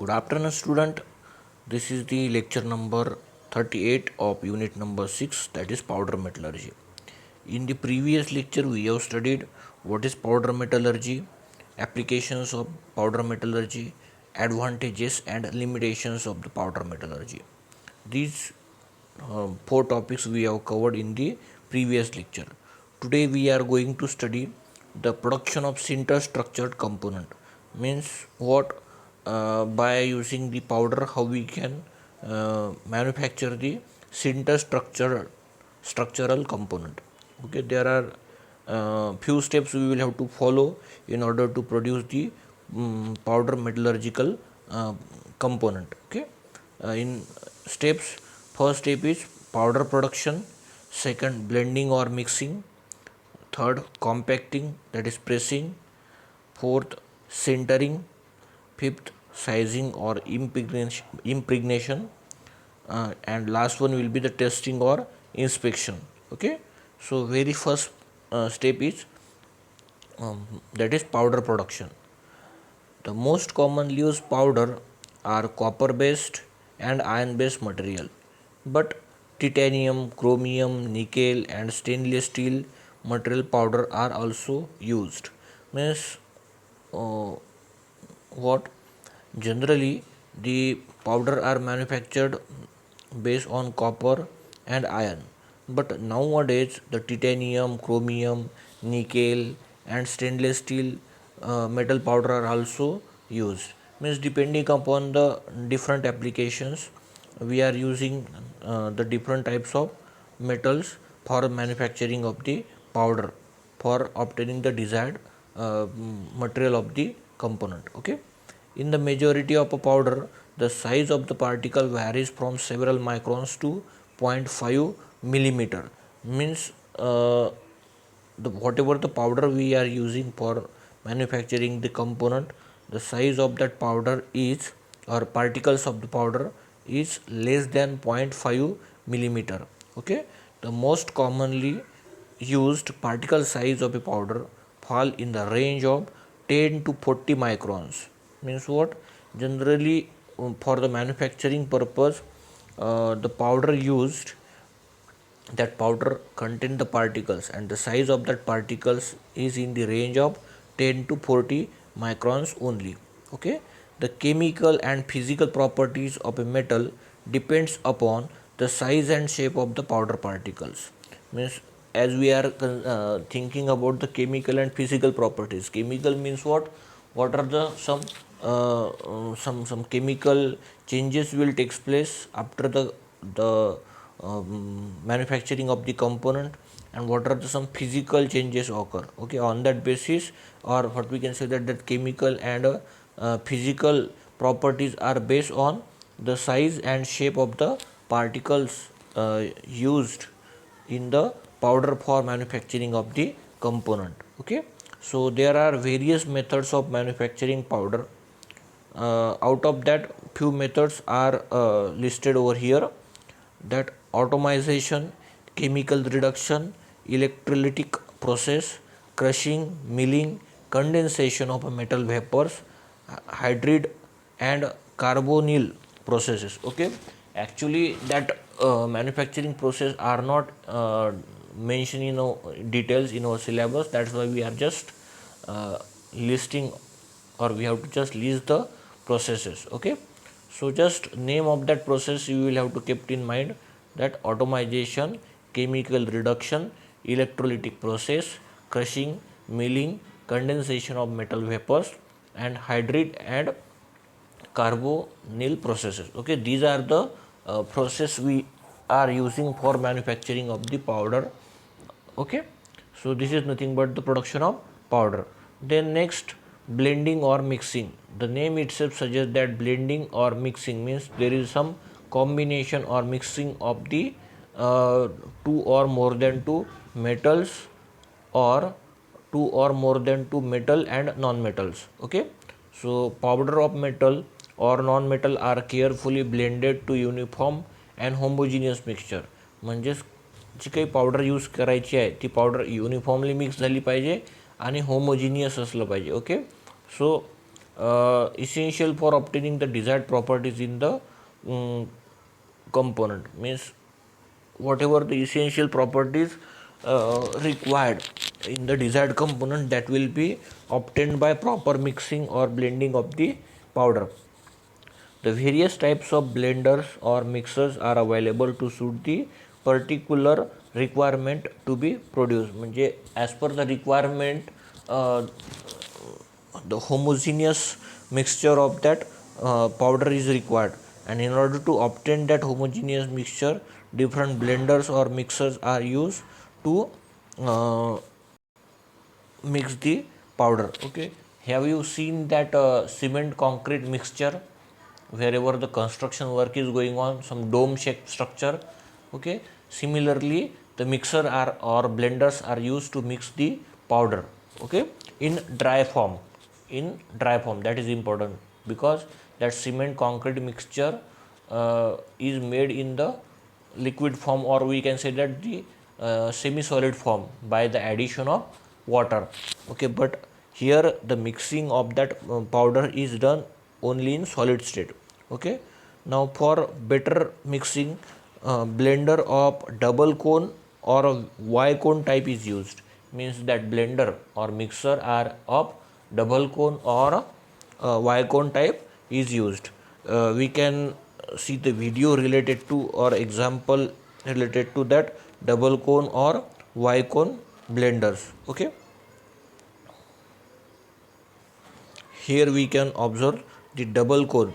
Good afternoon, student. This is the lecture number 38 of unit number 6, that is powder metallurgy. In the previous lecture, we have studied what is powder metallurgy, applications of powder metallurgy, advantages and limitations of the powder metallurgy. These four topics we have covered in the previous lecture. Today we are going to study the production of sinter structured component. Means what, by using the powder how we can manufacture the sinter structural component. Okay, there are few steps we will have to follow in order to produce the powder metallurgical component. Okay, in steps, first step is powder production, second blending or mixing, third compacting, that is pressing, fourth sintering, fifth sizing or impregnation, and last one will be the testing or inspection. Okay, so very first step is that is powder production. The most commonly used powder are copper based and iron based material, but titanium, chromium, nickel and stainless steel material powder are also used. Means uh, what, generally the powder are manufactured based on copper and iron, but nowadays the titanium, chromium, nickel and stainless steel metal powder are also used. Means depending upon the different applications, we are using the different types of metals for manufacturing of the powder for obtaining the desired material of the component. Okay, in the majority of a powder, the size of the particle varies from several microns to zero point 0.5 millimeter. Means whatever the powder we are using for manufacturing the component, the size of that powder is, or particles of the powder is less than 0.5 millimeter. Okay, the most commonly used particle size of a powder fall in the range of 10 to 40 microns. Means what, generally for the manufacturing purpose, the powder used, that powder contain the particles and the size of that particles is in the range of 10 to 40 microns only. Okay, the chemical and physical properties of a metal depends upon the size and shape of the powder particles. Means as we are thinking about the chemical and physical properties, chemical means what are the some chemical changes will takes place after the manufacturing of the component, and what are the some physical changes occur. Okay, on that basis, or what we can say that chemical and physical properties are based on the size and shape of the particles used in the powder for manufacturing of the component. Okay, so there are various methods of manufacturing powder. Out of that, few methods are listed over here, that automation, chemical reduction, electrolytic process, crushing, milling, condensation of metal vapors, hydrid and carbonyl processes. Okay, actually that manufacturing process are not mentioned in details in our syllabus. That's why we are just listing, or we have to just list the processes. Okay, so just name of that process you will have to keep in mind, that automation, chemical reduction, electrolytic process, crushing, milling, condensation of metal vapors and hydrid and carbonyl processes. Okay, these are the process we are using for manufacturing of the powder. Okay, so this is nothing but the production of powder. Then next, blending or mixing. The name itself suggests that blending or mixing means there is some combination or mixing of the two or more than two metals, or two or more than two metal and non-metals. Okay, so powder of metal or non-metal are carefully blended to uniform and homogeneous mixture. म्हणजेच जी काही powder use करायची आहे ती powder uniformly mix झाली पाहिजे आणि homogeneous असलं पाहिजे. Okay, so essential for obtaining the desired properties in the component. Means whatever the essential properties required in the desired component, that will be obtained by proper mixing or blending of the powder. The various types of blenders or mixers are available to suit the particular requirement to be produced. म्हणजे as per the requirement, the homogeneous mixture of that powder is required, and in order to obtain that homogeneous mixture, different blenders or mixers are used to uh, mix the powder. Okay, have you seen that cement concrete mixture wherever the construction work is going on, some dome shaped structure? Okay, similarly the mixer are or blenders are used to mix the powder, okay, in dry form. In dry form, that is important, because that cement concrete mixture is made in the liquid form, or we can say that the semi solid form, by the addition of water. Okay, but here the mixing of that powder is done only in solid state. Okay, now for better mixing, blender of double cone or a Y cone type is used. Means that blender or mixer are of double cone or Y cone type is used. We can see the video related to or example related to that double cone or Y cone blenders. Okay, here we can observe the double cone.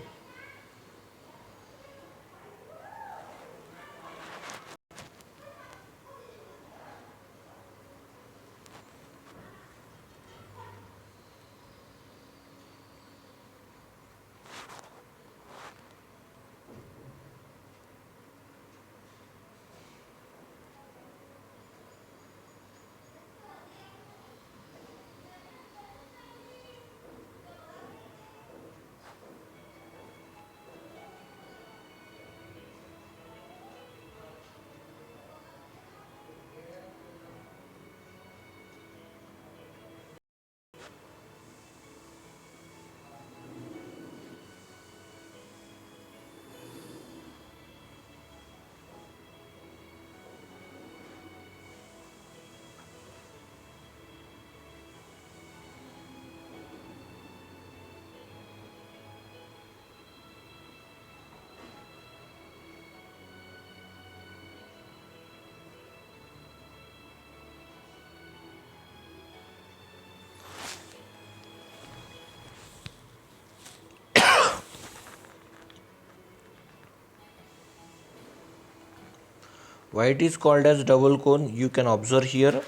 Why it is called as double cone, you can observe here.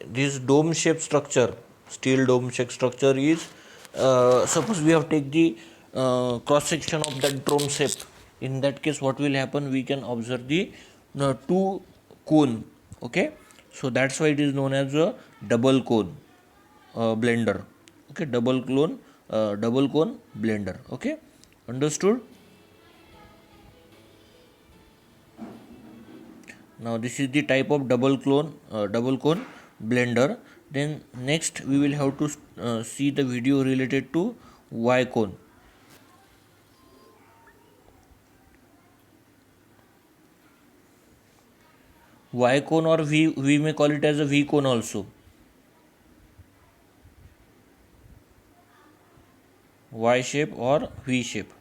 This dome shaped structure, steel dome shaped structure is, suppose we have take the cross section of that dome shape. In that case, what will happen, we can observe the two cone. Okay, so that's why it is known as a double cone blender. Okay, double cone blender. Okay, understood? Now this is the type of double cone blender. Then next we will have to see the video related to Y cone. Y cone, or we may call it as a V cone also. Y shape or V shape.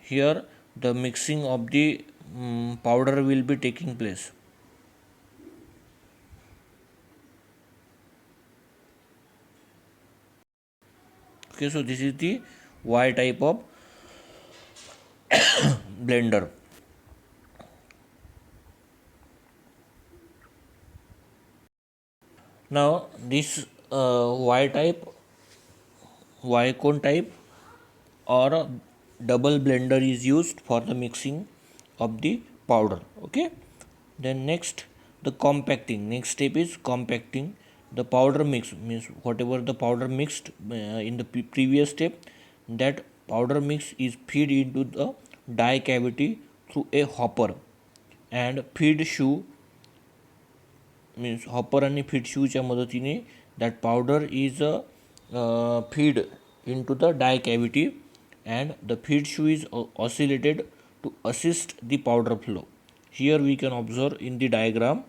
Here the mixing of the powder will be taking place. Okay, so this is the Y type of blender. Now this Y cone type or a double blender is used for the mixing of the powder. Okay, then next the compacting. Next step is compacting. The powder mix, means whatever the powder mixed in the previous step, that powder mix is feed into the die cavity through a hopper, and feed shoe, means hopper आणि feed शूच्या मदतीने that powder is feed into the die cavity, and the feed shoe is oscillated to assist the powder flow. Here we can observe in the diagram,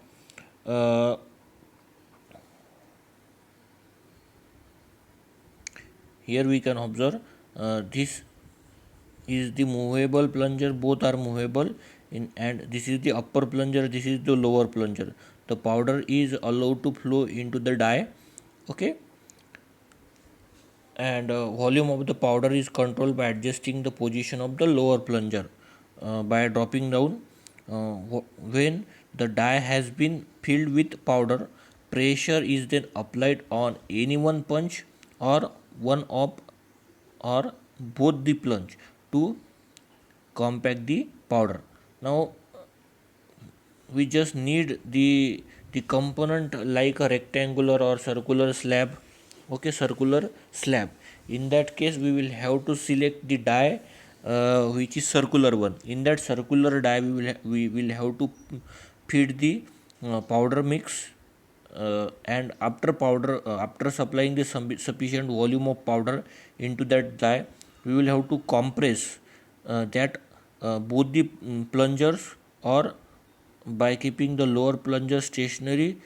uh, here we can observe this is the movable plunger, both are movable in, and this is the upper plunger, this is the lower plunger. The powder is allowed to flow into the die, okay, and volume of the powder is controlled by adjusting the position of the lower plunger by dropping down. When the die has been filled with powder, pressure is then applied on any one punch or one of or both the plunge to compact the powder. Now we just need the component like a rectangular or circular slab, okay, circular slab. In that case we will have to select the die which is circular one. In that circular die we will have to feed the powder mix, and after supplying the sufficient volume of powder into that die, we will have to compress that both the plungers, or by keeping the lower plunger stationary,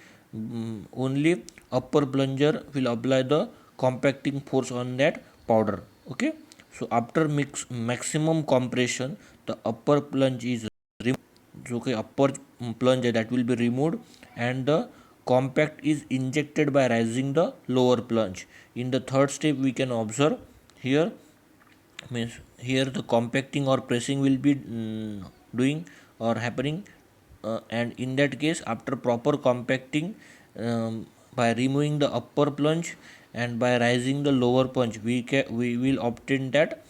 only upper plunger will apply the compacting force on that powder, okay. So after maximum compression, the upper plunge is okay, upper plunge that will be removed, and the compact is injected by raising the lower plunge. In the third step we can observe here, means here the compacting or pressing will be doing or happening, and in that case after proper compacting, by removing the upper plunge and by raising the lower plunge, we will obtain that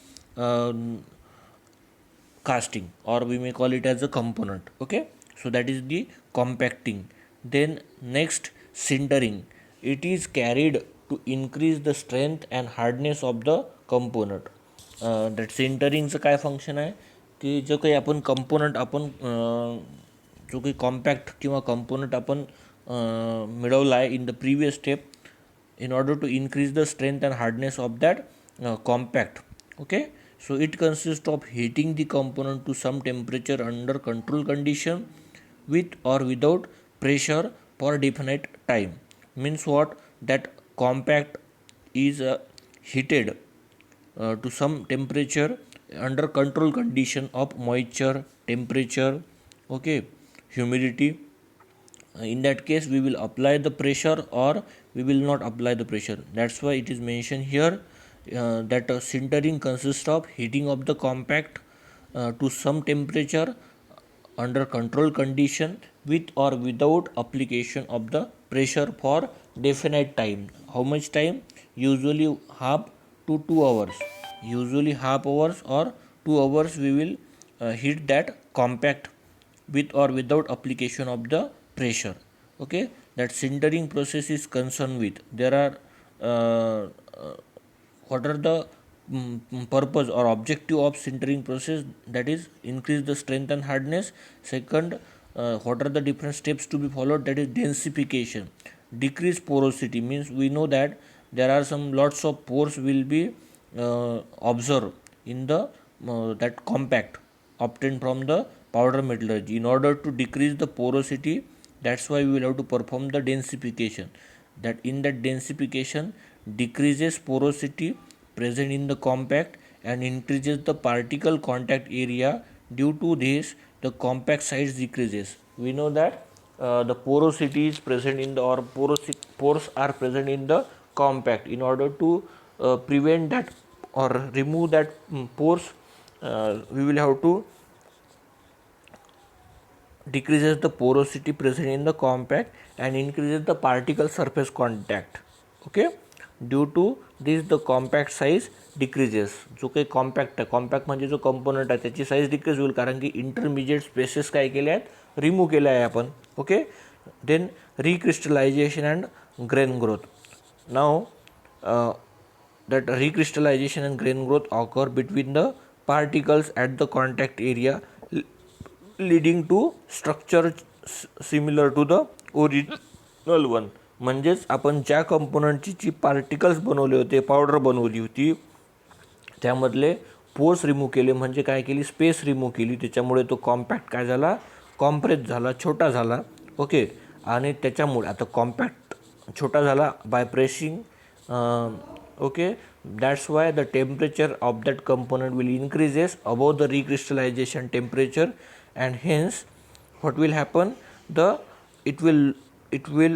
casting, or we may call it as a component, okay. So that is the compacting. Then next, sintering. It is carried to increase the strength and hardness of the component. That सिंटरिंगचं काय function आहे की जो काही आपण component आपण जो काही compact किंवा कंपोनंट आपण मिळवला आहे in the previous step, in order to increase the strength and hardness of that compact, okay. So it consists of heating the component to some temperature under control condition, with or without pressure for definite time. Means what? That compact is heated to some temperature under control condition of moisture, temperature, okay, humidity. In that case we will apply the pressure or we will not apply the pressure. That's why it is mentioned here that sintering consists of heating of the compact to some temperature under control condition, with or without application of the pressure for definite time. How much time? Usually half to 2 hours. Usually half hours or 2 hours we will heat that compact with or without application of the pressure, okay. That sintering process is concerned with, there are what are the purpose or objective of sintering process? That is increase the strength and hardness. Second, what are the different steps to be followed? That is densification. Decrease porosity, means we know that there are some lots of pores will be observed in the that compact obtained from the powder metallurgy. In order to decrease the porosity, that's why we will have to perform the densification. That in that densification decreases porosity present in the compact and increases the particle contact area. Due to this, the compact size decreases. We know that the porosity is present in the, or pores are present in the compact. In order to prevent that or remove that pores, we will have to decreases the porosity present in the compact and increases the particle surface contact, okay. Due to this the compact size decreases. जो काही compact आहे, compact म्हणजे जो component आहे त्याची size decrease होईल, कारण की इंटरमिजिएट स्पेसेस काय केले आहेत, रिमूव्ह केले आहे आपण, okay. Then recrystallization and grain growth. Now that recrystallization and grain growth occur between the particles at the contact area, leading to structure similar to the original one. म्हणजेच आपण ज्या कंपोनंटची जी particles बनवले होते, पावडर बनवली होती, त्यामधले पोर्स रिमूव्ह केले, म्हणजे काय केली, स्पेस रिमूव्ह केली. त्याच्यामुळे तो कॉम्पॅक्ट काय झाला, कॉम्प्रेस झाला, छोटा झाला. ओके. आणि त्याच्यामुळे आता कॉम्पॅक्ट छोटा झाला by pressing. Okay. That's why the temperature of that component will increases above the recrystallization temperature, and hence what will happen, the it will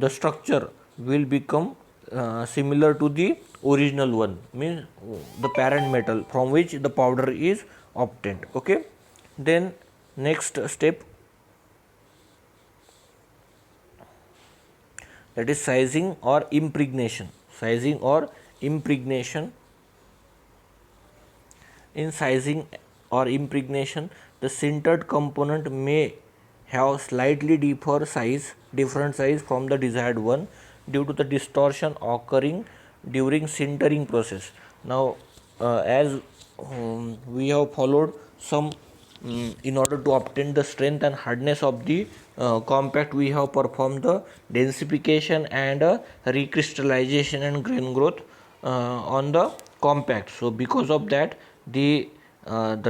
the structure will become similar to the original one, means the parent metal from which the powder is obtained. Okay. Then next step, that is sizing or impregnation. Sizing or impregnation. In sizing or impregnation, the sintered component may have slightly different size from the desired one due to the distortion occurring during sintering process. Now, as we have followed some, in order to obtain the strength and hardness of the compact, we have performed the densification and recrystallization and grain growth on the compact. So because of that, the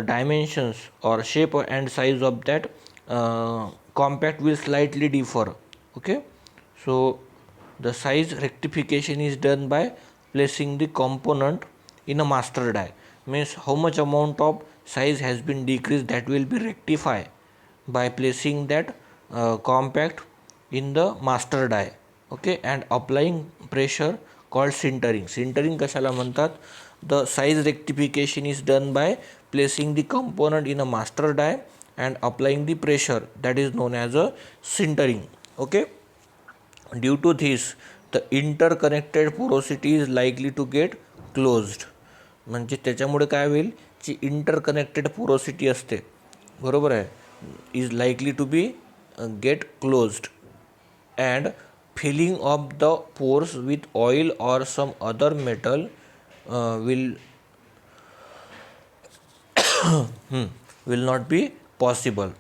dimensions or shape and size of that compact will slightly differ. Okay. So the size rectification is done by placing the component in a master die, means how much amount of size has been decreased, that will be rectified by placing that compact in the master die. Okay. And applying pressure called sintering. Sintering कशाला म्हणतात, the size rectification is done by placing the component in a master die and applying the pressure, that is known as a sintering. Okay. Due to this, the interconnected porosity is likely to get closed. म्हणजे त्याच्यामुळे काय होईल, जी interconnected porosity असते, बरोबर आहे, is likely to be get closed, and filling of the pores with oil और some other metal will not be possible.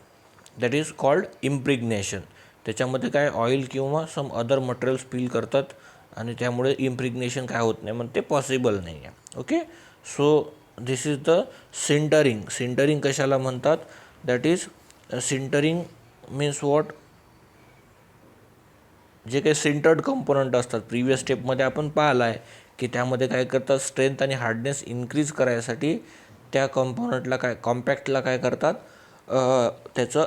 That is called impregnation. त्याच्यामध्ये काय ऑइल किंवा सम अदर मटेरियल्स फिल करतात आणि त्यामुळे इम्प्रिग्नेशन काय होत नाही, मग ते पॉसिबल नाही आहे. Okay. So this is the sintering. Sintering कशाला म्हणतात, that is sintering means what, जे काही सिंटर्ड कंपोनंट असतात, प्रिव्हियस स्टेपमध्ये आपण पाहिलं आहे की त्यामध्ये काय करतात, स्ट्रेंथ आणि हार्डनेस इन्क्रीज करायसाठी त्या कंपोनंटला काय, कॉम्पॅक्टला काय करतात, त्याचं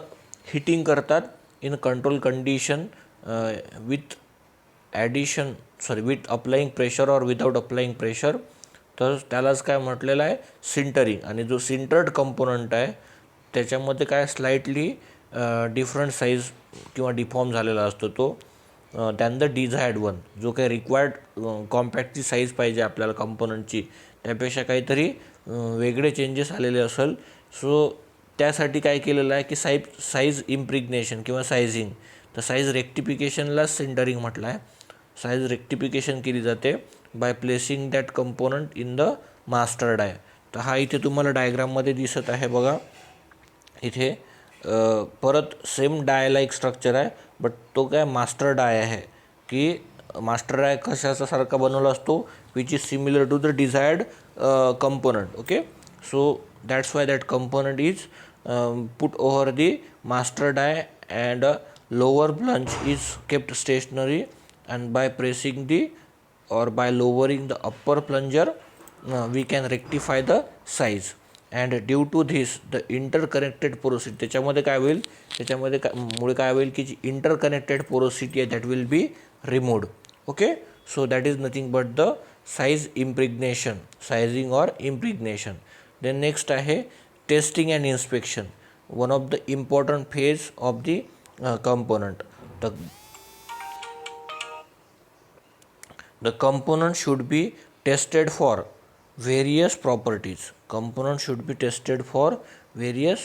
हिटिंग करतात in control condition with with applying pressure और विदाउट अप्लाइंग प्रेशर. तर त्यालाच काय म्हटलेलं आहे, सिंटरिंग. आणि जो सिंटर्ड कंपोनंट आहे त्याच्यामध्ये काय स्लाइटली डिफरंट साईज किंवा डिफॉर्म झालेला असतो तो दॅन द डिझायर्ड वन. जो काही रिक्वायर्ड कॉम्पॅक्टची साईज पाहिजे आपल्याला कंपोनंटची, त्यापेक्षा काहीतरी वेगळे चेंजेस आलेले असेल. सो त्यासाठी काय केलेलं आहे की साईज इम्प्रिग्नेशन किंवा सायझिंग. तर साईज रेक्टिफिकेशनला सिंटरिंग म्हटलं आहे. साईज रेक्टिफिकेशन केली जाते by placing that component in the master die. तर हा इथे तुम्हाला डायग्राममध्ये दिसत आहे बघा. इथे परत सेम डाय लाईक स्ट्रक्चर आहे, बट तो काय मास्टर डाय आहे, की मास्टर डाय कशाचा सारखा बनवला असतो, which is similar to the desired component. Okay. So that's why that component is put over the master die, and a lower plunge is kept stationary, and by pressing the or by lowering the upper plunger we can rectify the size. And due to this the interconnected porosity, त्याच्यामध्ये काय होईल, त्याच्यामध्ये मुळे काय होईल की जी interconnected porosity आहे that will be removed. Okay. So that is nothing but the size impregnation, sizing और इम्प्रिग्नेशन. देन नेक्स्ट आहे testing and inspection, one of the important phase of the component. The component should be tested for various properties. Component should be tested for various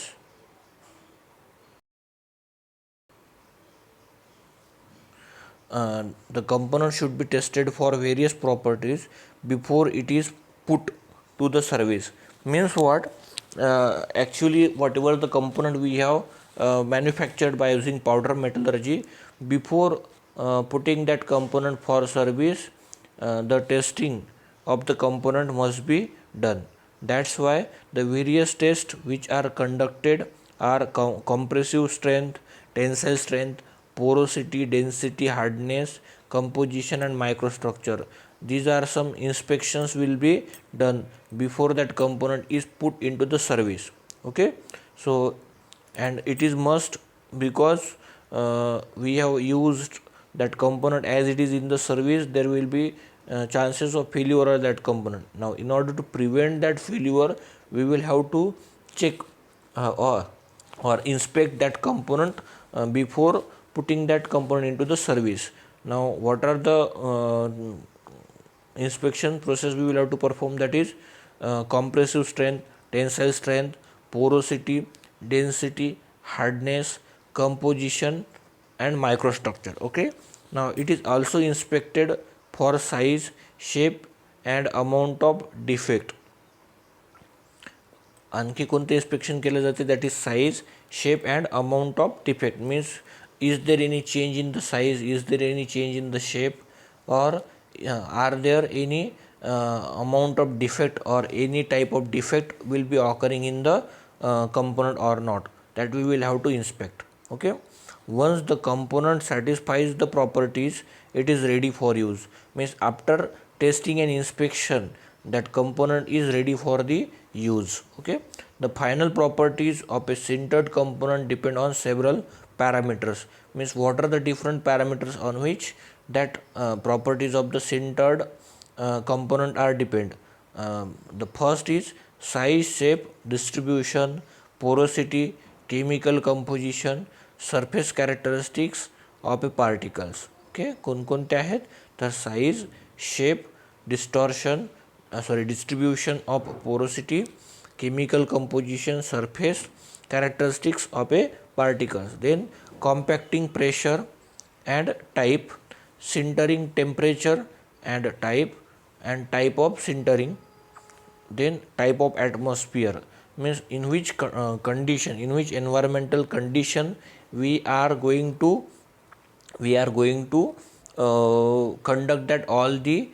the component should be tested for various properties before it is put to the service. Means what? Actually whatever the component we have manufactured by using powder metallurgy, before putting that component for service, the testing of the component must be done. That's why the various tests which are conducted are compressive strength, tensile strength, porosity, density, hardness, composition and microstructure. These are some inspections will be done before that component is put into the service. Okay, so and it is must because we have used that component as it is in the service, there will be chances of failure of that component. Now in order to prevent that failure, we will have to check or inspect that component before putting that component into the service. Now what are the inspection process we will have to perform? That is compressive strength, tensile strength, porosity, density, hardness, composition and microstructure. Okay, now it is also inspected for size, shape and amount of defect. आणखी कोणते inspection केले जाते? That is size, shape and amount of defect. Means is there any change in the size, is there any change in the shape, or are there any amount of defect or any type of defect will be occurring in the component or not, that we will have to inspect. Okay, once the component satisfies the properties, it is ready for use. Means after testing and inspection, that component is ready for the use. Okay, the final properties of a sintered component depend on several parameters. Means what are the different parameters on which that properties of the sintered component are depend. The first is size, shape, distribution, porosity, chemical composition, surface characteristics of a particles. Okay, कोणकोणते आहेत? तर size, shape, distribution of porosity, chemical composition, surface characteristics of a particles, then compacting pressure and type, sintering temperature and type of sintering, then type of atmosphere. Means in which condition, in which environmental condition we are going to conduct that all the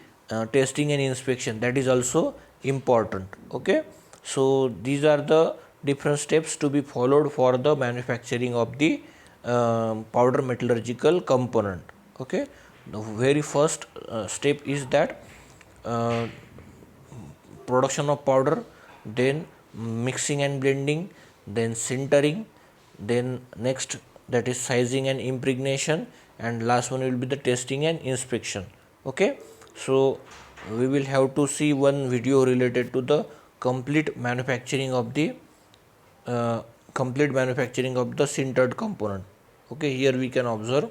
testing and inspection, that is also important. Okay, so these are the different steps to be followed for the manufacturing of the powder metallurgical component. Okay, the very first step is that production of powder, then mixing and blending, then sintering, then next that is sizing and impregnation, and last one will be the testing and inspection. Okay, so we will have to see one video related to the complete manufacturing of the sintered component. Okay, here we can observe.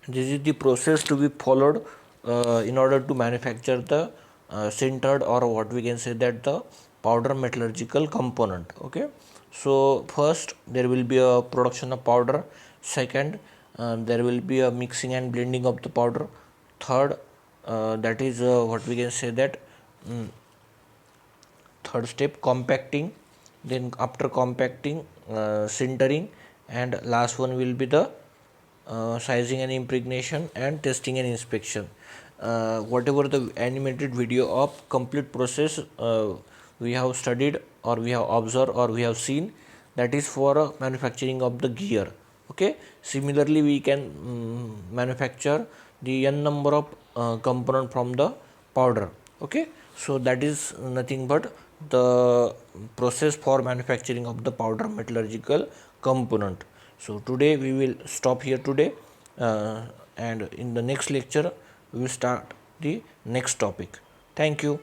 This is the process to be followed in order to manufacture the sintered, or what we can say that the powder metallurgical component. Okay, so first there will be a production of powder. Second, there will be a mixing and blending of the powder. Third, that is what we can say that third step, compacting. Then after compacting, sintering, and last one will be the sizing and impregnation and testing and inspection. Whatever the animated video of complete process we have studied or we have observed or we have seen, that is for manufacturing of the gear. Okay, similarly we can manufacture the n number of component from the powder. Okay, so that is nothing but the process for manufacturing of the powder metallurgical component. So today we will stop here today, and in the next lecture we will start the next topic. Thank you.